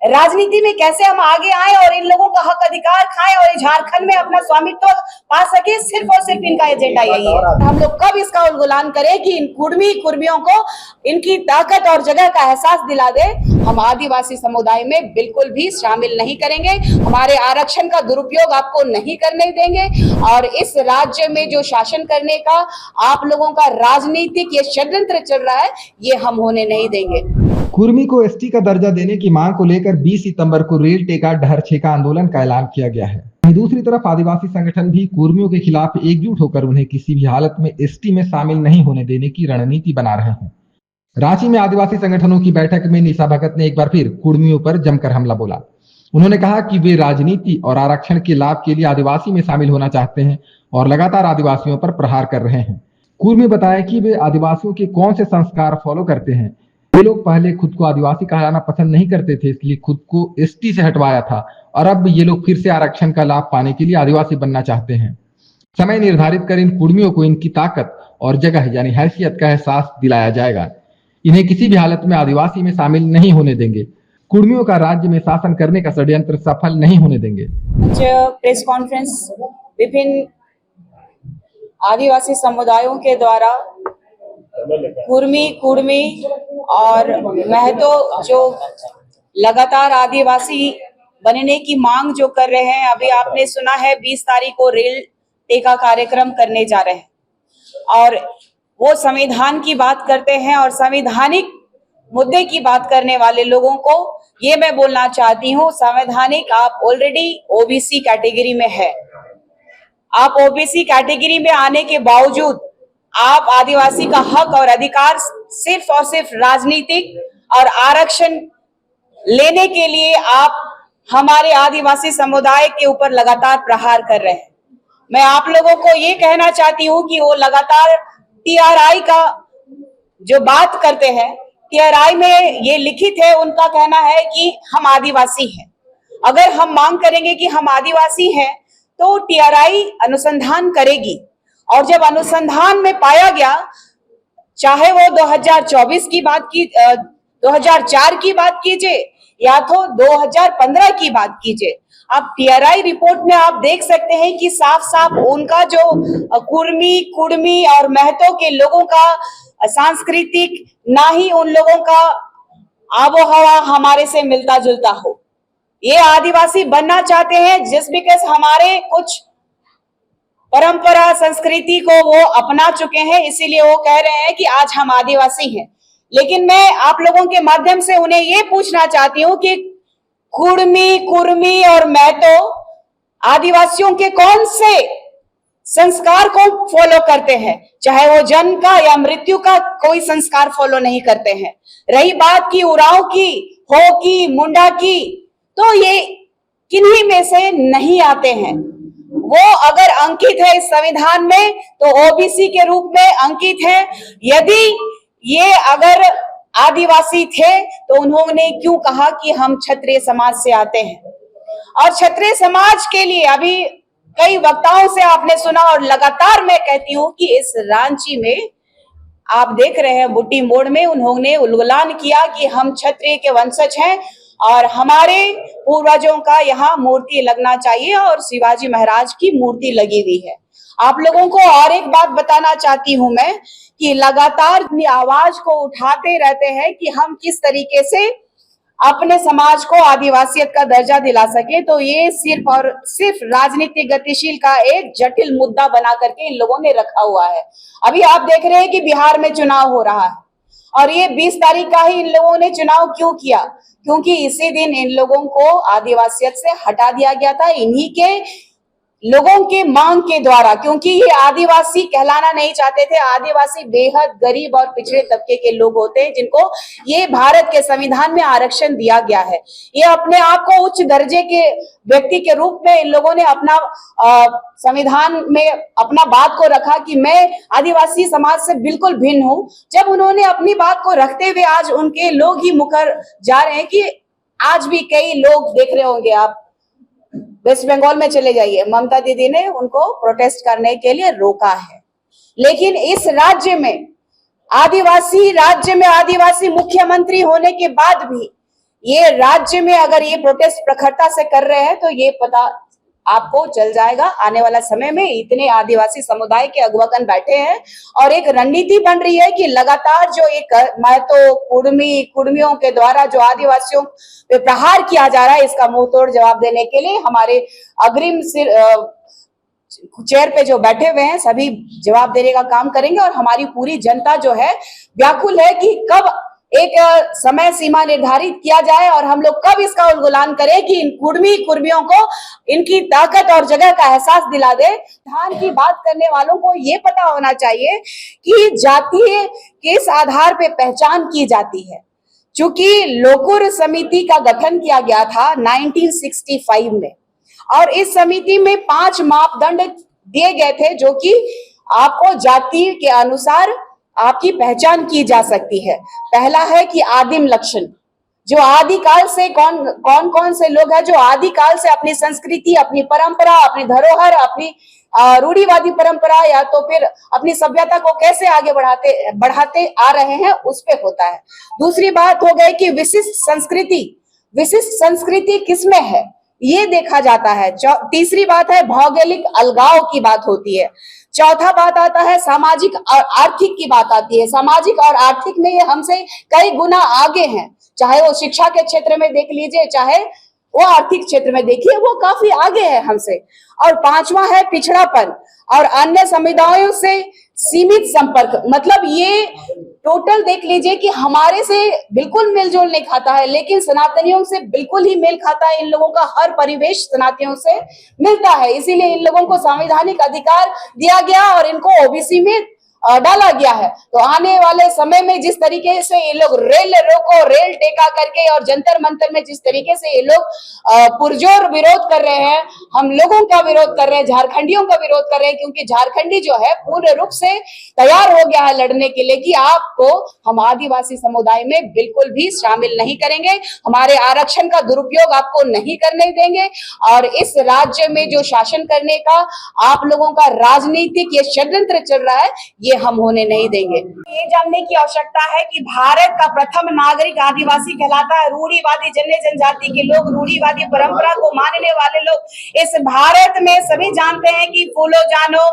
राजनीति में कैसे हम आगे आए और इन लोगों का हक अधिकार खाएं और झारखंड में अपना स्वामित्व पा सके, सिर्फ और सिर्फ इनका एजेंडा यही है। हम लोग कब इसका उलगुलान करें कि इन कुर्मियों को इनकी ताकत और जगह का एहसास दिला दे। हम आदिवासी समुदाय में बिल्कुल भी शामिल नहीं करेंगे, हमारे आरक्षण का दुरुपयोग आपको नहीं करने देंगे और इस राज्य में जो शासन करने का आप लोगों का राजनीतिक ये षड्यंत्र चल रहा है, ये हम होने नहीं देंगे। कुर्मी को एसटी का दर्जा देने की मांग को लेकर 20 सितंबर को रेल टेका डहर छेका आंदोलन का ऐलान किया गया है। वहीं दूसरी तरफ आदिवासी संगठन भी कुर्मियों के खिलाफ एकजुट होकर उन्हें किसी भी हालत में एसटी में शामिल नहीं होने देने की रणनीति बना रहे हैं। रांची में आदिवासी संगठनों की बैठक में निशा भगत ने एक बार फिर कुर्मियों पर जमकर हमला बोला। उन्होंने कहा कि वे राजनीति और आरक्षण के लाभ के लिए आदिवासी में शामिल होना चाहते हैं और लगातार आदिवासियों पर प्रहार कर रहे हैं। कुर्मी बताया कि वे आदिवासियों के कौन से संस्कार फॉलो करते हैं। वे लोग पहले खुद को आदिवासी कहलाना पसंद नहीं करते थे, इसलिए खुद को एसटी से हटवाया था और अब ये लोग फिर से आरक्षण का लाभ पाने के लिए आदिवासी बनना चाहते हैं। समय निर्धारित कर इन कुर्मियों को इनकी ताकत और जगह यानी हैसियत का एहसास दिलाया जाएगा। इन्हें किसी भी हालत में आदिवासी में शामिल नहीं होने देंगे। कुर्मियों का राज्य में शासन करने का षड्यंत्र सफल नहीं होने देंगे। प्रेस कॉन्फ्रेंस विभिन्न आदिवासी समुदायों के द्वारा कुर्मी और महतो जो लगातार आदिवासी बनने की मांग जो कर रहे हैं, अभी आपने सुना है 20 तारीख को रेल टेका कार्यक्रम करने जा रहे हैं और वो संविधान की बात करते हैं और संवैधानिक मुद्दे की बात करने वाले लोगों को ये मैं बोलना चाहती हूँ, संवैधानिक आप ऑलरेडी ओबीसी कैटेगरी में है। आप ओबीसी कैटेगरी में आने के बावजूद आप आदिवासी का हक और अधिकार सिर्फ और सिर्फ राजनीतिक और आरक्षण लेने के लिए आप हमारे आदिवासी समुदाय के ऊपर लगातार प्रहार कर रहे हैं। मैं आप लोगों को ये कहना चाहती हूँ कि वो लगातार टीआरआई का जो बात करते हैं, टीआरआई में ये लिखित है, उनका कहना है कि हम आदिवासी हैं। अगर हम मांग करेंगे कि हम आदिवासी हैं तो टीआरआई अनुसंधान करेगी और जब अनुसंधान में पाया गया, चाहे वो 2024 की बात की 2004 की बात कीजिए या तो 2015 की बात कीजिए, आप टीआरआई रिपोर्ट में आप देख सकते हैं कि साफ साफ उनका जो कुर्मी और महतो के लोगों का सांस्कृतिक, ना ही उन लोगों का आबोहवा हमारे से मिलता जुलता हो। ये आदिवासी बनना चाहते हैं जस्ट बिकॉज हमारे कुछ परंपरा संस्कृति को वो अपना चुके हैं, इसीलिए वो कह रहे हैं कि आज हम आदिवासी हैं। लेकिन मैं आप लोगों के माध्यम से उन्हें ये पूछना चाहती हूँ कि कुर्मी और महतो आदिवासियों के कौन से संस्कार को फॉलो करते हैं? चाहे वो जन्म का या मृत्यु का कोई संस्कार फॉलो नहीं करते हैं। रही बात की उरांव की, हो की, मुंडा की, तो ये किन्हीं में से नहीं आते हैं। वो अगर अंकित है इस संविधान में तो ओबीसी के रूप में अंकित है। यदि ये अगर आदिवासी थे तो उन्होंने क्यों कहा कि हम क्षत्रिय समाज से आते हैं? और क्षत्रिय समाज के लिए अभी कई वक्ताओं से आपने सुना और लगातार मैं कहती हूं कि इस रांची में आप देख रहे हैं बुट्टी मोड़ में उन्होंने उल्गुलान किया कि हम क्षत्रिय के वंशज हैं और हमारे पूर्वजों का यहाँ मूर्ति लगना चाहिए और शिवाजी महाराज की मूर्ति लगी हुई है। आप लोगों को और एक बात बताना चाहती हूं मैं कि लगातार अपनी आवाज को उठाते रहते हैं कि हम किस तरीके से अपने समाज को आदिवासियत का दर्जा दिला सके, तो ये सिर्फ और सिर्फ राजनीतिक गतिशील का एक जटिल मुद्दा बना करके इन लोगों ने रखा हुआ है। अभी आप देख रहे हैं कि बिहार में चुनाव हो रहा है और ये 20 तारीख का ही इन लोगों ने चुनाव क्यों किया? क्योंकि इसी दिन इन लोगों को आदिवासियत से हटा दिया गया था, इन्हीं के लोगों के मांग के द्वारा, क्योंकि ये आदिवासी कहलाना नहीं चाहते थे। आदिवासी बेहद गरीब और पिछड़े तबके के लोग होते हैं जिनको ये भारत के संविधान में आरक्षण दिया गया है। ये अपने आप को उच्च दर्जे के व्यक्ति के रूप में इन लोगों ने अपना संविधान में अपना बात को रखा कि मैं आदिवासी समाज से बिल्कुल भिन्न हूं। जब उन्होंने अपनी बात को रखते हुए आज उनके लोग ही मुकर जा रहे हैं कि आज भी कई लोग देख रहे होंगे, आप वेस्ट बंगाल में चले जाइए, ममता दीदी ने उनको प्रोटेस्ट करने के लिए रोका है। लेकिन इस राज्य में आदिवासी मुख्यमंत्री होने के बाद भी ये राज्य में अगर ये प्रोटेस्ट प्रखरता से कर रहे हैं तो ये पता आपको चल जाएगा आने वाला समय में। इतने आदिवासी समुदाय के अगुवागण बैठे हैं और एक रणनीति बन रही है कि लगातार जो एक महतो कुर्मियों के द्वारा जो आदिवासियों पे प्रहार किया जा रहा है, इसका मुंह तोड़ जवाब देने के लिए हमारे अग्रिम चेयर पे जो बैठे हुए हैं सभी जवाब देने का काम करेंगे। और हमारी पूरी जनता जो है व्याकुल है कि कब एक समय सीमा निर्धारित किया जाए और हम लोग कब इसका उल्गुलान करें कि इन कुर्मियों को इनकी ताकत और जगह का एहसास दिला दे। संविधान की बात करने वालों को ये पता होना चाहिए कि जातीय किस आधार पे पहचान की जाती है। चूंकि लोकुर समिति का गठन किया गया था 1965 में और इस समिति में 5 मापदंड दिए गए थे जो कि आपको जाति के अनुसार आपकी पहचान की जा सकती है। पहला है कि आदिम लक्षण, जो आदिकाल से कौन से लोग हैं जो आदिकाल से अपनी संस्कृति, अपनी परंपरा, अपनी धरोहर, अपनी रूढ़िवादी परंपरा या तो फिर अपनी सभ्यता को कैसे आगे बढ़ाते आ रहे हैं उस पे होता है। दूसरी बात हो गई कि विशिष्ट संस्कृति किसमें है ये देखा जाता है। तीसरी बात है भौगोलिक अलगाव की बात होती है। चौथा बात आता है सामाजिक और आर्थिक की बात आती है। सामाजिक और आर्थिक में ये हमसे कई गुना आगे हैं, चाहे वो शिक्षा के क्षेत्र में देख लीजिए, चाहे वो आर्थिक क्षेत्र में देखिए, वो काफी आगे है हमसे। और पांचवा है पिछड़ापन और अन्य समुदायों से सीमित संपर्क। मतलब ये टोटल देख लीजिए कि हमारे से बिल्कुल मेलजोल नहीं खाता है, लेकिन सनातनियों से बिल्कुल ही मेल खाता है। इन लोगों का हर परिवेश सनातनियों से मिलता है, इसीलिए इन लोगों को संवैधानिक अधिकार दिया गया और इनको ओबीसी में डाला गया है। तो आने वाले समय में जिस तरीके से ये लोग रेल रोको, रेल टेका करके और जंतर मंतर में जिस तरीके से ये लोग पुरजोर विरोध कर रहे हैं, हम लोगों का विरोध कर रहे हैं, झारखंडियों का विरोध कर रहे हैं, क्योंकि झारखंडी जो है पूर्ण रूप से तैयार हो गया है लड़ने के लिए कि आपको हम आदिवासी समुदाय में बिल्कुल भी शामिल नहीं करेंगे, हमारे आरक्षण का दुरुपयोग आपको नहीं करने देंगे और इस राज्य में जो शासन करने का आप लोगों का राजनीतिक ये षड्यंत्र चल रहा है ये हम होने नहीं देंगे। ये जानने की आवश्यकता है कि भारत का प्रथम नागरिक आदिवासी कहलाता है। रूढ़िवादी जनजाति के लोग, रूढ़िवादी परंपरा को मानने वाले लोग इस भारत में सभी जानते हैं कि फूलो जानो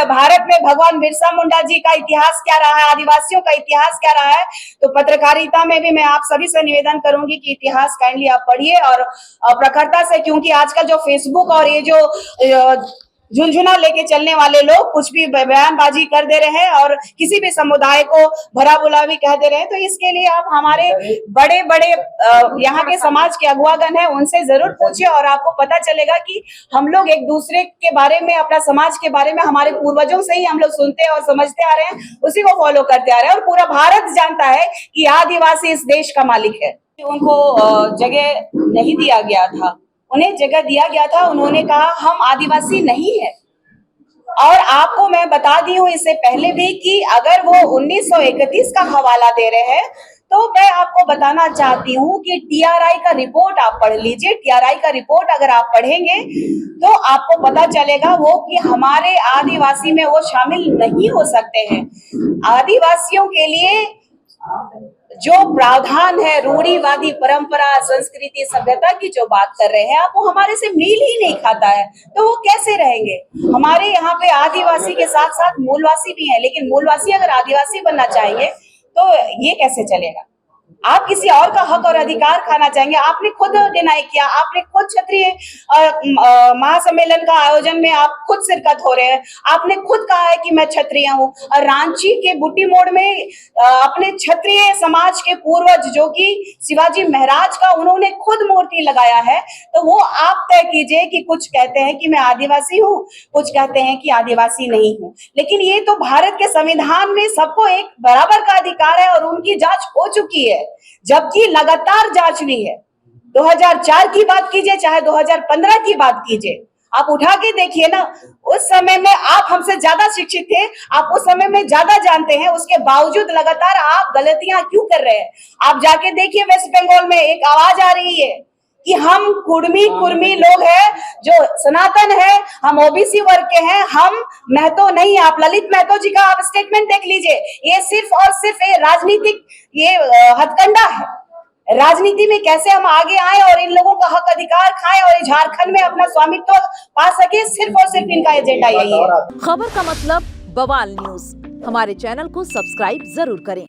भारत में भगवान बिरसा मुंडा जी का इतिहास क्या रहा है, आदिवासियों का इतिहास क्या रहा है। तो पत्रकारिता में भी मैं आप सभी से निवेदन करूंगी कि इतिहास काइंडली आप पढ़िए और प्रखरता से, क्योंकि आजकल जो फेसबुक और ये जो झुंझुना लेके चलने वाले लोग कुछ भी बयानबाजी कर दे रहे हैं और किसी भी समुदाय को भला बुरा भी कह दे रहे हैं। तो इसके लिए आप हमारे बड़े बड़े यहाँ के समाज के अगुवागण हैं उनसे जरूर पूछिए और आपको पता चलेगा कि हम लोग एक दूसरे के बारे में, अपना समाज के बारे में हमारे पूर्वजों से ही हम लोग सुनते और समझते आ रहे हैं, उसी को फॉलो करते आ रहे हैं। और पूरा भारत जानता है कि आदिवासी इस देश का मालिक है। उनको जगह नहीं दिया गया था, उन्हें जगह दिया गया था। उन्होंने कहा हम आदिवासी नहीं है। और आपको मैं बता दी हूं इससे पहले भी कि अगर वो 1931 का हवाला दे रहे हैं तो मैं आपको बताना चाहती हूं कि टीआरआई का रिपोर्ट आप पढ़ लीजिए। टीआरआई का रिपोर्ट अगर आप पढ़ेंगे तो आपको पता चलेगा वो कि हमारे आदिवासी में वो शामिल नहीं हो सकते हैं। आदिवासियों के लिए जो प्रावधान है रूढ़िवादी परंपरा, संस्कृति, सभ्यता की जो बात कर रहे हैं आप, वो हमारे से मेल ही नहीं खाता है, तो वो कैसे रहेंगे। हमारे यहाँ पे आदिवासी के साथ साथ मूलवासी भी हैं, लेकिन मूलवासी अगर आदिवासी बनना चाहेंगे तो ये कैसे चलेगा। आप किसी और का हक और अधिकार खाना चाहेंगे। आपने खुद डिनाई किया, आपने खुद क्षत्रिय महासम्मेलन का आयोजन में आप खुद शिरकत हो रहे हैं, आपने खुद कहा है कि मैं क्षत्रिय हूँ। और रांची के बुट्टी मोड़ में अपने क्षत्रिय समाज के पूर्वज जो कि शिवाजी महाराज का उन्होंने खुद मूर्ति लगाया है। तो वो आप तय कीजिए कि कुछ कहते हैं कि मैं आदिवासी हूँ, कुछ कहते हैं कि आदिवासी नहीं हूँ। लेकिन ये तो भारत के संविधान में सबको एक बराबर का अधिकार है और उनकी जांच हो चुकी है, जबकि लगातार जांच हुई है। 2004 की बात कीजिए चाहे 2015 की बात कीजिए, आप उठा के देखिए ना। उस समय में आप हमसे ज्यादा शिक्षित थे, आप उस समय में ज्यादा जानते हैं, उसके बावजूद लगातार आप गलतियां क्यों कर रहे हैं। आप जाके देखिए वेस्ट बंगाल में एक आवाज आ रही है कि हम कुर्मी लोग हैं जो सनातन है, हम ओबीसी वर्ग के हैं, हम महतो नहीं। आप ललित महतो जी का आप स्टेटमेंट देख लीजिए, ये सिर्फ और सिर्फ ये राजनीतिक ये हथकंडा है। राजनीति में कैसे हम आगे आए और इन लोगों का हक अधिकार खाएं और झारखंड में अपना स्वामित्व पा सके, सिर्फ और सिर्फ इनका एजेंडा यही है। खबर का मतलब बवाल न्यूज। हमारे चैनल को सब्सक्राइब जरूर करें।